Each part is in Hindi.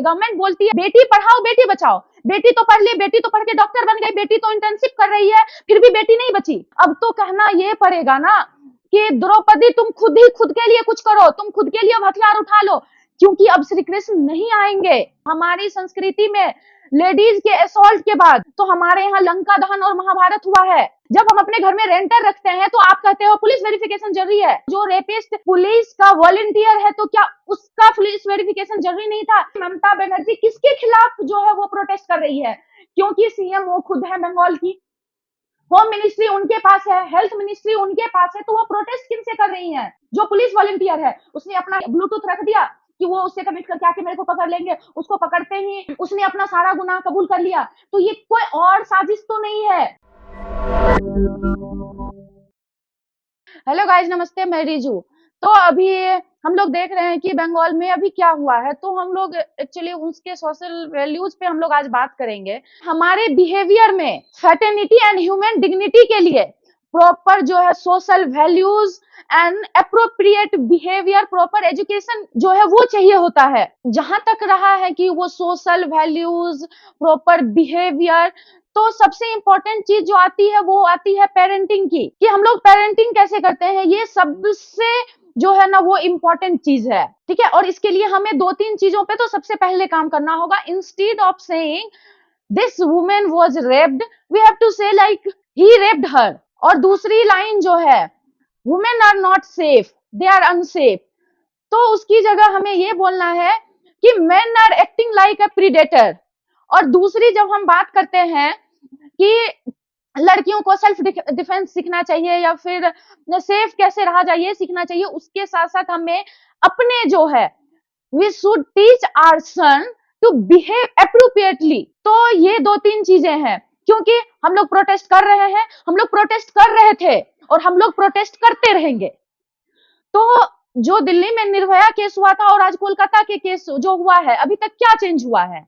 गवर्नमेंट बोलती है बेटी पढ़ाओ बेटी बचाओ, बेटी तो पढ़ ली, बेटी तो पढ़ के डॉक्टर बन गई, बेटी तो इंटर्नशिप कर रही है, फिर भी बेटी नहीं बची। अब तो कहना ये पड़ेगा ना कि द्रौपदी तुम खुद ही खुद के लिए कुछ करो, तुम खुद के लिए अब हथियार उठा लो, क्योंकि अब श्री कृष्ण नहीं आएंगे। हमारी संस्कृति में लेडीज के असॉल्ट के बाद तो हमारे यहाँ लंका दहन और महाभारत हुआ है। जब हम अपने घर में रेंटर रखते हैं तो आप कहते हो पुलिस वेरिफिकेशन जरूरी है। जो रेपिस्ट पुलिस का वॉलंटियर है तो क्या उसका पुलिस वेरिफिकेशन जरूरी नहीं था? ममता बनर्जी किसके खिलाफ जो है वो प्रोटेस्ट कर रही है? क्योंकि सीएम वो खुद है बंगाल की, होम मिनिस्ट्री उनके पास है, हेल्थ मिनिस्ट्री उनके पास है, तो वो प्रोटेस्ट किन से कर रही है? जो पुलिस वॉलंटियर है उसने अपना ब्लूटूथ रख दिया कि वो उससे कमिट करके आके मेरे को पकड़ लेंगे, उसको पकड़ते ही उसने अपना सारा गुनाह कबूल कर लिया। तो ये कोई और साजिश तो नहीं है। हेलो गाइस, नमस्ते, मैं रिजू। तो अभी हम लोग देख रहे हैं कि बंगाल में अभी क्या हुआ है, तो हम लोग एक्चुअली उसके सोशल वैल्यूज पे हम लोग आज बात करेंगे। हमारे बिहेवियर में फ्रेटर्निटी एंड ह्यूमन डिग्निटी के लिए प्रॉपर जो है social values and appropriate behaviour, proper education जो है वो चाहिए होता है। जहां तक रहा है कि वो सोशल वैल्यूज, प्रॉपर बिहेवियर, तो सबसे इंपॉर्टेंट चीज जो आती है वो आती है पेरेंटिंग की, कि हम लोग पेरेंटिंग कैसे करते हैं, ये सबसे जो है ना वो इम्पोर्टेंट चीज है। ठीक है, और इसके लिए हमें 2-3 चीजों पे तो सबसे पहले काम करना होगा। Instead of saying this women was raped, we have to say like he raped her. और दूसरी लाइन जो है women are not safe, they are unsafe, तो उसकी जगह हमें ये बोलना है कि men are acting like a predator. और दूसरी जब हम बात करते हैं कि लड़कियों को सेल्फ डिफेंस सीखना चाहिए या फिर सेफ कैसे रहा जाए सीखना चाहिए, उसके साथ साथ हमें अपने जो है we should teach our son to behave appropriately. तो ये 2-3 चीजें हैं, क्योंकि हम लोग प्रोटेस्ट कर रहे हैं, हम लोग प्रोटेस्ट कर रहे थे और हम लोग प्रोटेस्ट करते रहेंगे। तो जो दिल्ली में निर्भया केस हुआ था और आज कोलकाता के केस जो हुआ है, अभी तक क्या चेंज हुआ है?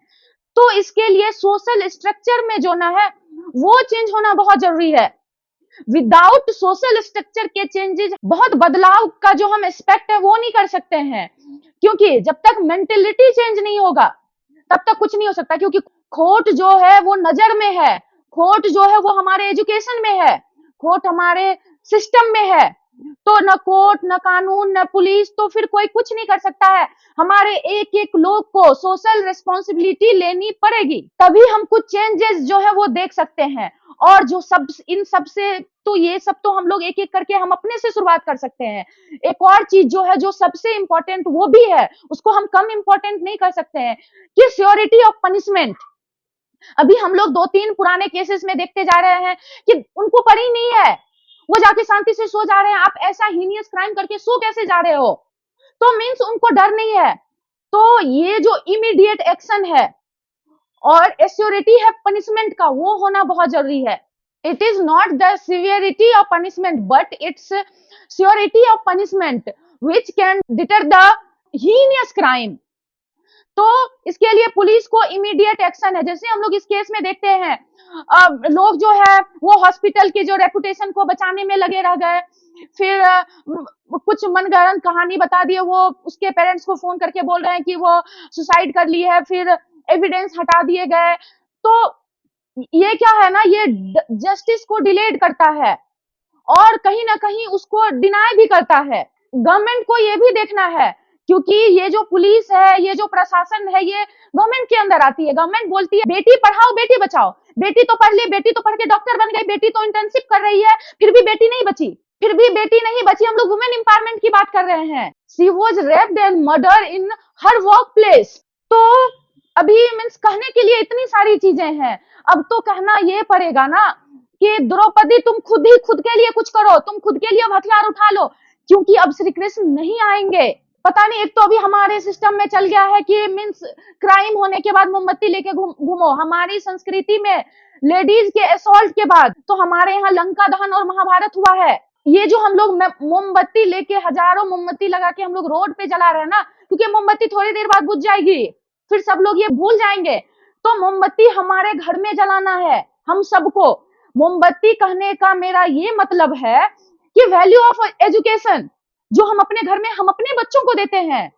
तो इसके लिए सोशल स्ट्रक्चर में जो ना है वो चेंज होना बहुत जरूरी है। विदाउट सोशल स्ट्रक्चर के चेंजेस, बहुत बदलाव का जो हम एक्सपेक्ट है वो नहीं कर सकते हैं, क्योंकि जब तक मेंटेलिटी चेंज नहीं होगा तब तक कुछ नहीं हो सकता। क्योंकि खोट जो है वो नजर में है, खोट जो है वो हमारे एजुकेशन में है, खोट हमारे सिस्टम में है। तो न कोर्ट, न कानून, न पुलिस, तो फिर कोई कुछ नहीं कर सकता है। हमारे एक एक लोग को सोशल रिस्पॉन्सिबिलिटी लेनी पड़ेगी, तभी हम कुछ चेंजेस जो है वो देख सकते हैं। और जो सब इन सब से तो ये सब तो हम लोग एक एक करके हम अपने से शुरुआत कर सकते हैं। एक और चीज जो है जो सबसे इंपॉर्टेंट वो भी है, उसको हम कम इंपॉर्टेंट नहीं कर सकते हैं, कि श्योरिटी ऑफ पनिशमेंट। अभी हम लोग 2-3 पुराने केसेस में देखते जा रहे हैं कि उनको पड़ी नहीं है, वो जाके शांति से सो जा रहे हैं। आप ऐसा हीनियस क्राइम करके सो कैसे जा रहे हो? तो मीन्स उनको डर नहीं है। तो ये जो इमीडिएट एक्शन है और एश्योरिटी है पनिशमेंट का, वो होना बहुत जरूरी है। It is not the severity of punishment but it's surety of punishment which can deter the heinous crime. तो इसके लिए पुलिस को इमीडिएट एक्शन है। जैसे हम लोग इस केस में देखते हैं, लोग जो है वो हॉस्पिटल के जो रेपुटेशन को बचाने में लगे रह गए, फिर कुछ मनगढ़ंत कहानी बता दिए, वो उसके पेरेंट्स को फोन करके बोल रहे हैं कि वो सुसाइड कर ली है, फिर एविडेंस हटा दिए गए। तो ये क्या है ना, ये जस्टिस को डिलेड करता है और कहीं ना कहीं उसको डिनाई भी करता है। गवर्नमेंट को ये भी देखना है, क्योंकि ये जो पुलिस है, ये जो प्रशासन है, ये गवर्नमेंट के अंदर आती है। गवर्नमेंट बोलती है बेटी पढ़ाओ बेटी बचाओ, बेटी तो पढ़ ली, बेटी तो पढ़ के डॉक्टर बन गई, बेटी तो इंटर्नशिप कर रही है, फिर भी बेटी नहीं बची, फिर भी बेटी नहीं बची। हम लोग वुमेन एम्पावरमेंट की बात कर रहे हैं। She was raped and murder in her work place. तो अभी मीन्स कहने के लिए इतनी सारी चीजें हैं। अब तो कहना ये पड़ेगा ना कि द्रौपदी तुम खुद ही खुद के लिए कुछ करो, तुम खुद के लिए अब हथियार उठा लो, क्योंकि अब श्री कृष्ण नहीं आएंगे। पता नहीं, एक तो अभी हमारे सिस्टम में चल गया है कि मीन्स क्राइम होने के बाद मोमबत्ती लेके घूमो। हमारी संस्कृति में लेडीज के असॉल्ट के बाद तो हमारे यहाँ लंका दहन और महाभारत हुआ है। ये जो हम लोग मोमबत्ती लेके, हजारों मोमबत्ती लगा के हम लोग रोड पे जला रहे हैं ना, क्योंकि मोमबत्ती थोड़ी देर बाद बुझ जाएगी, फिर सब लोग ये भूल जाएंगे। तो मोमबत्ती हमारे घर में जलाना है हम सबको। मोमबत्ती कहने का मेरा ये मतलब है कि वैल्यू ऑफ एजुकेशन जो हम अपने घर में हम अपने बच्चों को देते हैं,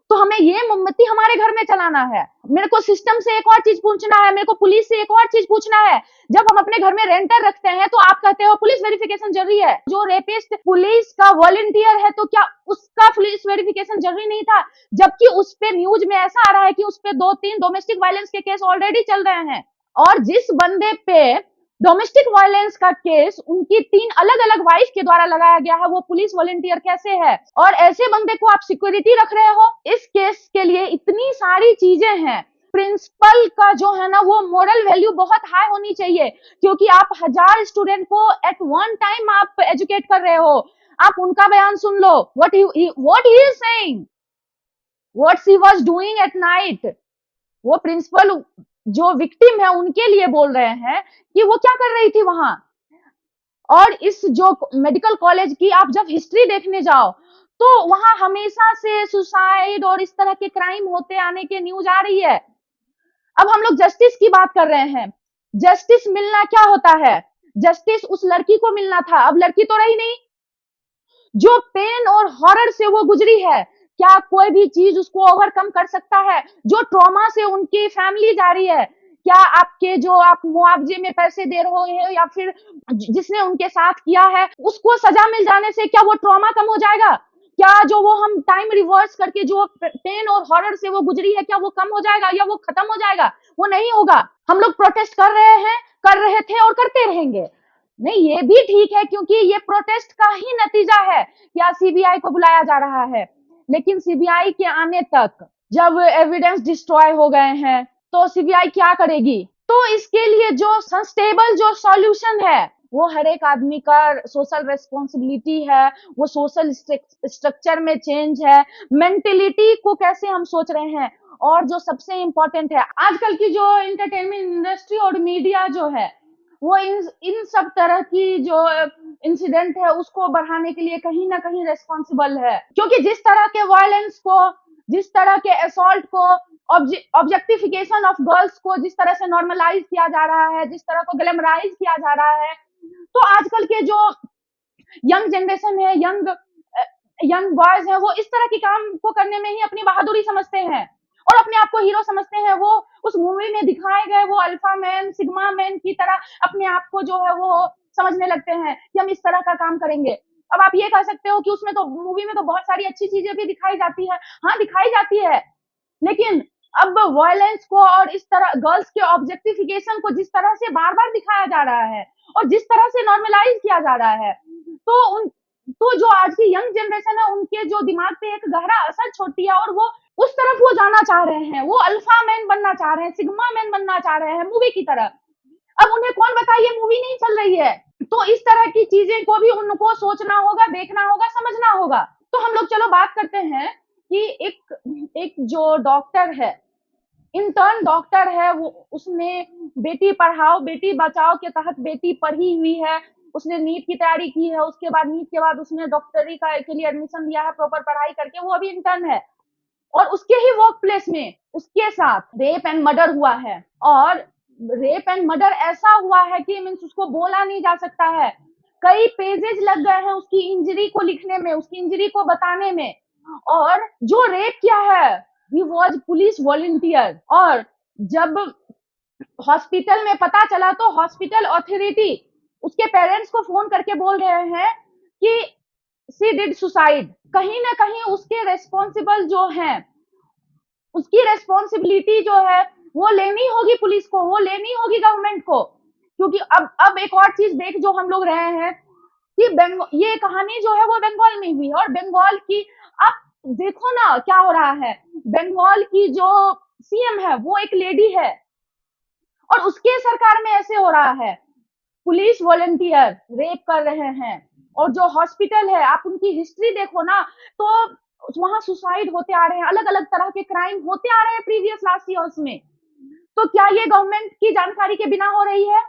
तो हमें ये मोमबत्ती हमारे घर में चलाना है। मेरे को सिस्टम से एक और चीज पूछना है, मेरे को पुलिस से एक और चीज पूछना है। जब हम अपने घर में रेंटर रखते हैं तो आप कहते हो पुलिस वेरिफिकेशन जरूरी है। जो रेपिस्ट पुलिस का वॉलंटियर है तो क्या उसका पुलिस वेरिफिकेशन जरूरी नहीं था? जबकि उस पे न्यूज में ऐसा आ रहा है कि उस पे 2-3 डोमेस्टिक वायलेंस के केस ऑलरेडी चल रहे हैं। और जिस बंदे पे डोमेस्टिक वायलेंस का केस उनकी 3 अलग अलग वाइफ के द्वारा लगाया गया है, वो पुलिस वॉलंटियर कैसे है? और ऐसे बंदे को आप सिक्योरिटी रख रहे हो? इस केस के लिए इतनी सारी चीजें हैं। प्रिंसिपल का जो है ना वो मोरल वैल्यू बहुत हाई होनी चाहिए, क्योंकि आप 1000 स्टूडेंट को एट वन टाइम आप एजुकेट कर रहे हो। आप उनका बयान सुन लो, what he is saying, what she was doing at night. वो प्रिंसिपल जो विक्टिम है उनके लिए बोल रहे हैं कि वो क्या कर रही थी वहां। और इस जो मेडिकल कॉलेज की आप जब हिस्ट्री देखने जाओ तो वहां हमेशा से सुसाइड और इस तरह के क्राइम होते आने के न्यूज आ रही है। अब हम लोग जस्टिस की बात कर रहे हैं। जस्टिस मिलना क्या होता है? जस्टिस उस लड़की को मिलना था, अब लड़की तो रही नहीं। जो पेन और हॉरर से वो गुजरी है, क्या कोई भी चीज उसको ओवरकम कर सकता है? जो ट्रॉमा से उनकी फैमिली जा रही है, क्या आपके जो आप मुआवजे में पैसे दे रहे हो या फिर जिसने उनके साथ किया है उसको सजा मिल जाने से क्या वो ट्रॉमा कम हो जाएगा? क्या जो वो हम टाइम रिवर्स करके जो पेन और हॉरर से वो गुजरी है क्या वो कम हो जाएगा या वो खत्म हो जाएगा? वो नहीं होगा। हम लोग प्रोटेस्ट कर रहे हैं, कर रहे थे और करते रहेंगे। नहीं, ये भी ठीक है क्योंकि ये प्रोटेस्ट का ही नतीजा है। या सीबीआई को बुलाया जा रहा है, लेकिन सीबीआई के आने तक जब एविडेंस डिस्ट्रॉय हो गए हैं तो सीबीआई क्या करेगी? तो इसके लिए जो सस्टेनेबल जो सॉल्यूशन है वो हर एक आदमी का सोशल रेस्पॉन्सिबिलिटी है, वो सोशल स्ट्रक्चर में चेंज है, मेंटेलिटी को कैसे हम सोच रहे हैं। और जो सबसे इंपॉर्टेंट है, आजकल की जो एंटरटेनमेंट इंडस्ट्री और मीडिया जो है वो इन सब तरह की जो इंसिडेंट है उसको बढ़ाने के लिए कहीं ना कहीं रेस्पॉन्सिबल है। क्योंकि जिस तरह के वायलेंस को, जिस तरह के असॉल्ट को, ऑब्जेक्टिफिकेशन ऑफ गर्ल्स को जिस तरह से नॉर्मलाइज किया जा रहा है, जिस तरह को ग्लैमराइज किया जा रहा है, तो आजकल के जो यंग जनरेशन है, यंग बॉयज है, वो इस तरह के काम को करने में ही अपनी बहादुरी समझते हैं और अपने आप को हीरो समझते हैं। वो उस मूवी में दिखाए गए वो अल्फा मैन, सिग्मा मैन की तरह अपने आप को जो है वो समझने लगते हैं कि हम इस तरह का काम करेंगे। अब आप ये कह सकते हो कि उसमें तो मूवी में तो बहुत सारी अच्छी चीजें भी दिखाई जाती है। हाँ, दिखाई जाती है, लेकिन अब वायलेंस को और इस तरह गर्ल्स के ऑब्जेक्टिफिकेशन को जिस तरह से बार बार दिखाया जा रहा है और जिस तरह से नॉर्मलाइज किया जा रहा है, तो उन तो जो आज की यंग जनरेशन है उनके जो दिमाग पे एक गहरा असर छोड़ती है और वो उस तरफ वो जाना चाह रहे हैं। वो अल्फा मैन बनना चाह रहे हैं, सिग्मा मैन बनना चाह रहे हैं मूवी की तरह। अब उन्हें कौन बताए ये मूवी नहीं चल रही है? तो इस तरह की चीजें को भी उनको सोचना होगा, देखना होगा, समझना होगा। तो हम लोग चलो बात करते हैं कि एक जो डॉक्टर है, इंटर्न डॉक्टर है, वो उसने बेटी पढ़ाओ बेटी बचाओ के तहत बेटी पढ़ी हुई है, उसने नीट की तैयारी की है, उसके बाद नीट के बाद उसने डॉक्टरी का के लिए एडमिशन लिया है प्रॉपर पढ़ाई करके, वो अभी इंटर्न है। और उसके ही वर्क प्लेस में उसके साथ रेप एंड मर्डर हुआ है। और रेप एंड मर्डर ऐसा हुआ है कि मीन्स उसको बोला नहीं जा सकता है। कई पेजेस लग गए हैं उसकी इंजरी को लिखने में, उसकी इंजरी को बताने में। और जो रेप किया है ही वॉज पुलिस वॉलंटियर। और जब हॉस्पिटल में पता चला तो हॉस्पिटल अथॉरिटी उसके पेरेंट्स को फोन करके बोल रहे हैं कि सी डिड सुसाइड। कहीं ना कहीं उसके रेस्पॉन्सिबल जो हैं, उसकी रेस्पॉन्सिबिलिटी जो है वो लेनी होगी पुलिस को, वो लेनी होगी गवर्नमेंट को। क्योंकि अब एक और चीज देख जो हम लोग रहे हैं कि ये कहानी जो है वो बंगाल में हुई है। और बंगाल की आप देखो ना क्या हो रहा है। बंगाल की जो सीएम है वो एक लेडी है और उसके सरकार में ऐसे हो रहा है। पुलिस वॉलंटियर रेप कर रहे हैं और जो हॉस्पिटल है आप उनकी हिस्ट्री देखो ना तो वहां सुसाइड होते आ रहे हैं, अलग अलग तरह के क्राइम होते आ रहे हैं प्रीवियस लास्ट ईयर्स में। तो क्या ये गवर्नमेंट की जानकारी के बिना हो रही है?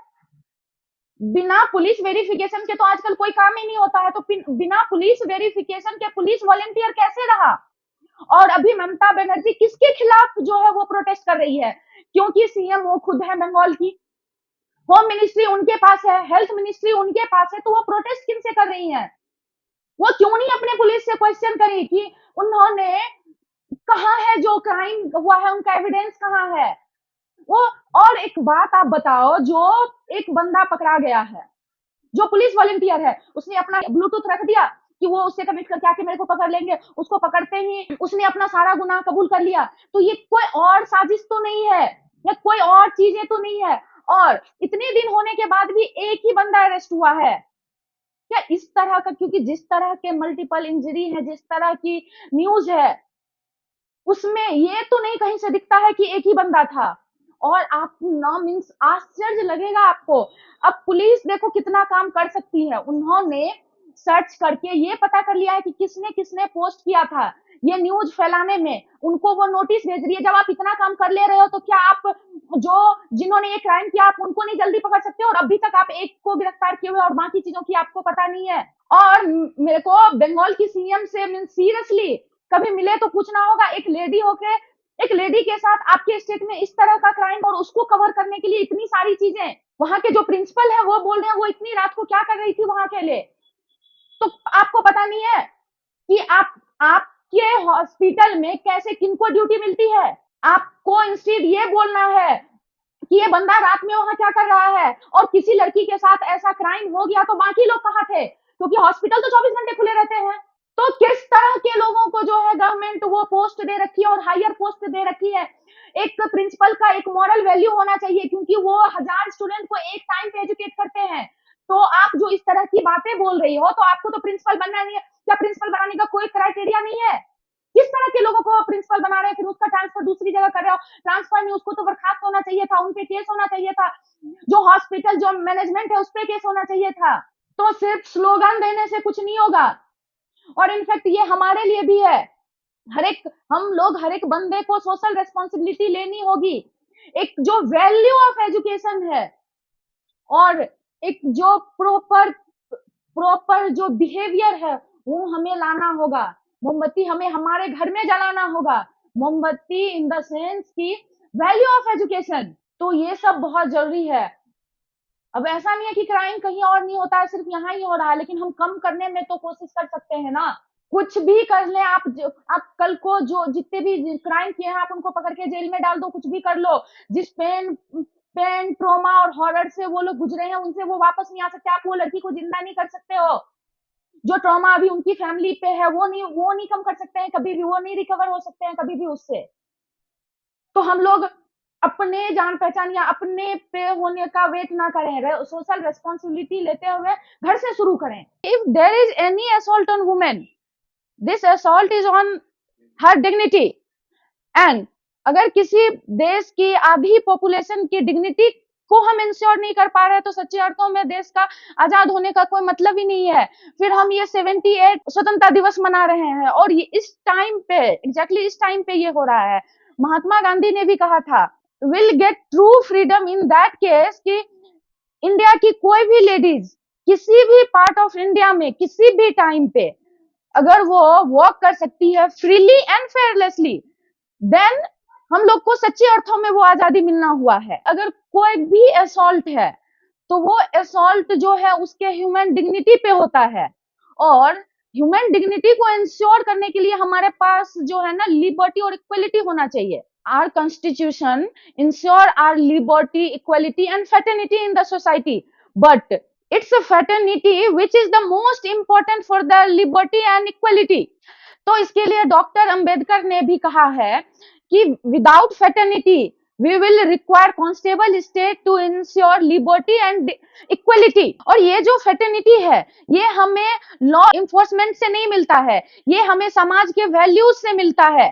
बिना पुलिस वेरिफिकेशन के तो आजकल कोई काम ही नहीं होता है। तो बिना पुलिस वेरिफिकेशन के पुलिस वॉलंटियर कैसे रहा? और अभी ममता बनर्जी किसके खिलाफ जो है वो प्रोटेस्ट कर रही है? क्योंकि सीएम वो खुद है बंगाल की, होम मिनिस्ट्री उनके पास है, हेल्थ मिनिस्ट्री उनके पास है, तो वो प्रोटेस्ट किन से कर रही हैं? वो क्यों नहीं अपने पुलिस से क्वेश्चन करी कि उन्होंने कहाँ है जो क्राइम हुआ है, उनका एविडेंस कहाँ है वो। और एक बात आप बताओ, जो एक बंदा पकड़ा गया है, जो पुलिस वॉलंटियर है, उसने अपना ब्लूटूथ रख दिया कि वो उससे कमिट करके आके मेरे को पकड़ लेंगे, उसको पकड़ते ही उसने अपना सारा गुनाह कबूल कर लिया, तो ये कोई और साजिश तो नहीं है, या कोई और चीजें तो नहीं है। और इतने दिन होने के बाद भी एक ही बंदा अरेस्ट हुआ है क्या इस तरह का? क्योंकि जिस तरह के मल्टीपल इंजरी है, जिस तरह की न्यूज है, उसमें ये तो नहीं कहीं से दिखता है कि एक ही बंदा था। और आप ना मीन्स आश्चर्य लगेगा आपको। अब पुलिस देखो कितना काम कर सकती है, उन्होंने सर्च करके ये पता कर लिया है कि किसने किसने पोस्ट किया था ये न्यूज फैलाने में, उनको वो नोटिस भेज रही है। जब आप इतना काम कर ले रहे हो तो क्या आप जो जिन्होंने ये क्राइम किया आप उनको नहीं जल्दी पकड़ सकते? और अभी तक आप एक को गिरफ्तार किए हुए और बाकी चीजों की आपको पता नहीं है। और मेरे को बंगाल की सीएम से मीन सीरियसली कभी मिले तो पूछना होगा, एक लेडी होके एक लेडी के साथ आपके स्टेट में इस तरह का क्राइम और उसको कवर करने के लिए इतनी सारी चीजें, वहां के जो प्रिंसिपल है वो बोल रहे हैं वो इतनी रात को क्या कर रही थी वहां के लिए, तो आपको पता नहीं है कि आपके हॉस्पिटल में कैसे किनको ड्यूटी मिलती है। आपको इंस्टीड ये बोलना है कि ये बंदा रात में वहां क्या कर रहा है, और किसी लड़की के साथ ऐसा क्राइम हो गया तो बाकी लोग कहाँ थे, क्योंकि हॉस्पिटल तो 24 घंटे खुले रहते हैं। तो किस तरह के लोगों को जो है गवर्नमेंट वो पोस्ट दे रखी है और हायर पोस्ट दे रखी है। एक प्रिंसिपल का एक मॉरल वैल्यू होना चाहिए, क्योंकि वो 1000 स्टूडेंट को एक टाइम पे एजुकेट करते हैं। तो आप जो इस तरह की बातें बोल रही हो, तो आपको तो प्रिंसिपल बनना नहीं है क्या? प्रिंसिपल बनाने का कोई क्राइटेरिया नहीं है? किस तरह के लोगों को प्रिंसिपल बना रहे हैं, फिर उसका ट्रांसफर दूसरी जगह कर रहे हो। ट्रांसफर नहीं, उसको तो बर्खास्त होना चाहिए था, उनपे केस होना चाहिए था, जो हॉस्पिटल जो मैनेजमेंट है उस पर केस होना चाहिए था। तो सिर्फ स्लोगन देने से कुछ नहीं होगा। और इनफैक्ट ये हमारे लिए भी है, हर एक हम लोग हर एक बंदे को सोशल रेस्पॉन्सिबिलिटी लेनी होगी। एक जो वैल्यू ऑफ एजुकेशन है और एक जो प्रॉपर प्रॉपर जो बिहेवियर है वो हमें लाना होगा। मोमबत्ती हमें हमारे घर में जलाना होगा, मोमबत्ती इन द सेंस की वैल्यू ऑफ एजुकेशन। तो ये सब बहुत जरूरी है। अब ऐसा नहीं है कि क्राइम कहीं और नहीं होता है, सिर्फ यहाँ ही हो रहा है, लेकिन हम कम करने में तो कोशिश कर सकते हैं ना। कुछ भी कर ले आप, आप कल को जो जितने भी क्राइम किए हैं आप उनको पकड़ के जेल में डाल दो, कुछ भी कर लो। जिस पेन पेन ट्रॉमा और हॉरर से वो लोग गुजरे हैं उनसे वो वापस नहीं आ सकते। आप वो लड़की को जिंदा नहीं कर सकते हो। जो ट्रॉमा अभी उनकी फैमिली पे है वो नहीं कम कर सकते हैं कभी भी, वो नहीं रिकवर हो सकते हैं कभी भी उससे। तो हम लोग अपने जान पहचान या अपने पे होने का वेट ना करें, सोशल रेस्पॉन्सिबिलिटी लेते हुए घर से शुरू करें। If there is any assault on women, this assault is on her dignity. And अगर किसी देश की आधी पॉपुलेशन की डिग्निटी को हम इंश्योर नहीं कर पा रहे तो सच्चे अर्थों में देश का आजाद होने का कोई मतलब ही नहीं है। फिर हम ये 78 स्वतंत्रता दिवस मना रहे हैं और ये इस टाइम पे एग्जैक्टली इस टाइम पे ये हो रहा है। महात्मा गांधी ने भी कहा था, will get true freedom in that case कि इंडिया की कोई भी लेडीज किसी भी पार्ट ऑफ इंडिया में किसी भी टाइम पे अगर वो वॉक कर सकती है फ्रीली एंड फेयरलेसली, देन हम लोग को सच्चे अर्थों में वो आजादी मिलना हुआ है। अगर कोई भी असॉल्ट है तो वो असॉल्ट जो है उसके ह्यूमन डिग्निटी पे होता है, और ह्यूमन डिग्निटी को इंश्योर करने के लिए हमारे पास जो है ना लिबर्टी और इक्वलिटी होना चाहिए। Our constitution ensure our liberty, equality and fraternity in the society, but it's a fraternity which is the most important for the liberty and equality। तो इसके लिए डॉक्टर अंबेडकर ने भी कहा है कि without fraternity we will require constable state to ensure liberty and equality. और ये जो फैटर्निटी है ये हमें लॉ इन्फोर्समेंट से नहीं मिलता है, ये हमें समाज के वैल्यूज से मिलता है।